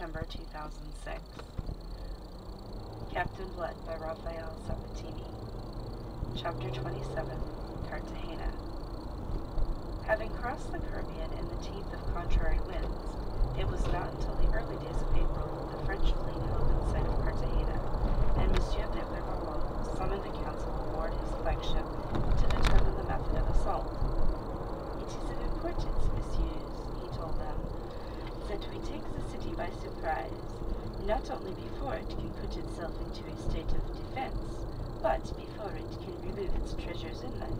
September 2006. Captain Blood by Raphael Sabatini. Chapter 27, Cartagena. Having crossed the Caribbean in the teeth of contrary winds, it was not until the early days of April that the French fleet held in sight of Cartagena, and Monsieur de Rivarol summoned a council aboard his flagship to determine the method of assault. "It is of importance, messieurs," he told them, "that we take the city by surprise, not only before it can put itself into a state of defense, but before it can remove its treasures inland.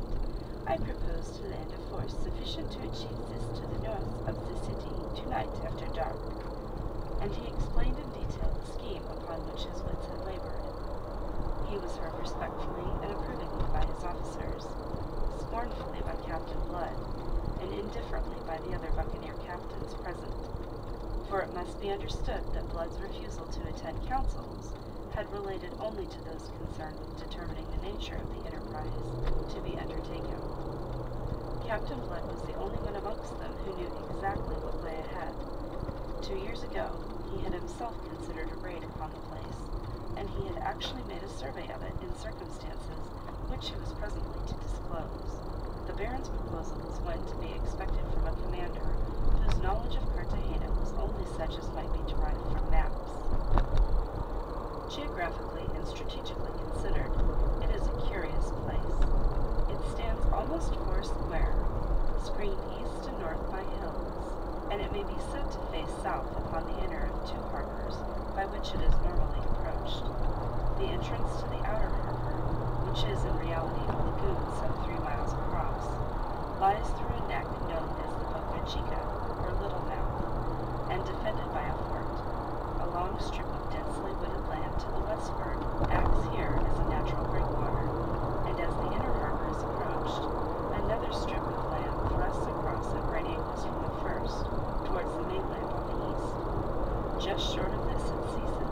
I propose to land a force sufficient to achieve this to the north of the city tonight after dark." And he explained in detail the scheme upon which his wits had labored. He was heard respectfully and approvingly by his officers, scornfully by Captain Blood, and indifferently by the other buccaneer captains present. For it must be understood that Blood's refusal to attend councils had related only to those concerned with determining the nature of the enterprise to be undertaken. Captain Blood was the only one amongst them who knew exactly what lay ahead. 2 years ago, he had himself considered a raid upon the place, and he had actually made a survey of it in circumstances which he was presently to disclose. The Baron's proposal was one to be expected from a commander whose knowledge of Cartagena was only such as might be derived from maps. Geographically and strategically considered, it is a curious place. It stands almost four square, screened east and north by hills, and it may be said to face south upon the inner of two harbors by which it is normally approached. The entrance to the outer harbor, which is in reality a lagoon some 3 miles across, lies through a neck known as the Boca Chica, or Little Mouth, and defended by a fort. A long strip of densely wooded land to the westward acts here as a natural breakwater, and as the inner harbor is approached, another strip of land thrusts across at right angles from the first, towards the mainland on the east. Just short of this it ceases,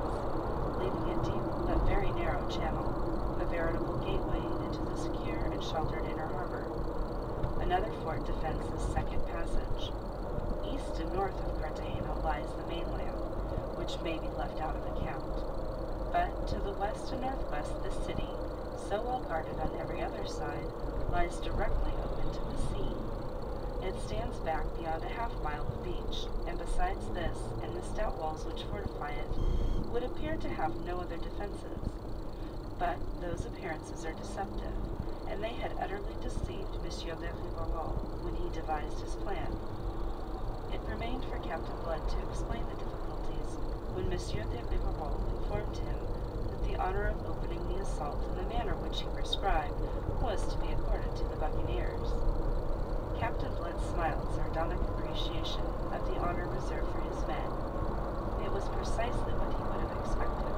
leaving a deep but very narrow channel, a veritable gateway into the secure and sheltered inner harbor. Another fort defends this second passage. East and north of Cartagena lies the mainland, which may be left out of account. But to the west and northwest this city, so well guarded on every other side, lies directly open to the sea. It stands back beyond a half-mile of beach, and besides this, and the stout walls which fortify it, would appear to have no other defenses. But those appearances are deceptive, and they had utterly deceived Monsieur de Rivarol when he devised his plan. It remained for Captain Blood to explain the difficulties when Monsieur de Rivarol informed him that the honor of opening the assault in the manner which he prescribed was to be accorded to the buccaneers. Captain Blood smiled sardonic appreciation of the honor reserved for his men. It was precisely what he would have expected.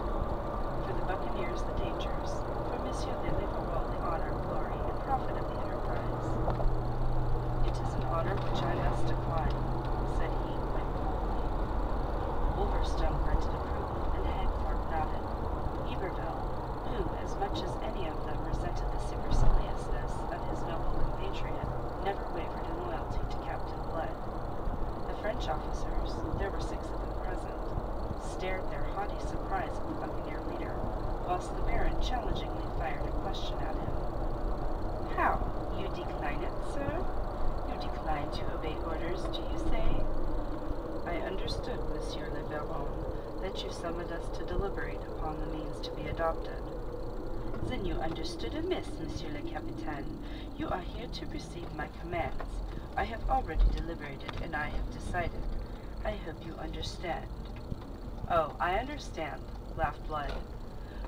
For the buccaneers the dangers, for Monsieur de Rivarol the honor, glory, and profit of the enterprise. "It is an honor which I must decline," said he quite coldly. Wolverstone grunted approval, and Hagthorpe nodded. Iberville, who, as much as any of them, resented the superciliousness of his noble compatriot, never wavered in loyalty to Captain Blood. The French officers, there were 6 of them present, stared their haughty surprise at the buccaneer leader, whilst the Baron challengingly fired a question at him. "How? You decline it, sir? You decline to obey orders, do you say?" "I understood, Monsieur le Baron, that you summoned us to deliberate upon the means to be adopted." "Then you understood amiss, Monsieur le Capitaine. You are here to receive my commands. I have already deliberated, and I have decided. I hope you understand." "Oh, I understand," laughed Blood.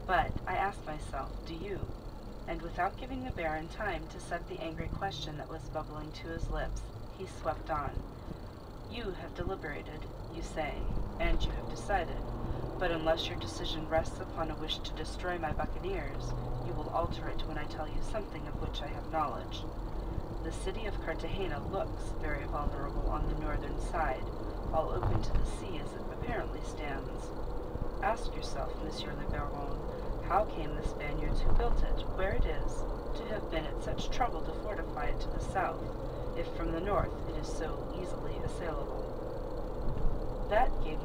"But I ask myself, do you?" And without giving the Baron time to set the angry question that was bubbling to his lips, he swept on. "You have deliberated, you say, and you have decided, but unless your decision rests upon a wish to destroy my buccaneers, you will alter it when I tell you something of which I have knowledge. The city of Cartagena looks very vulnerable on the northern side, all open to the sea as it apparently stands. Ask yourself, Monsieur le Baron, how came the Spaniards who built it, where it is, to have been at such trouble to fortify it to the south, if from the north it is so easily assailable? That gave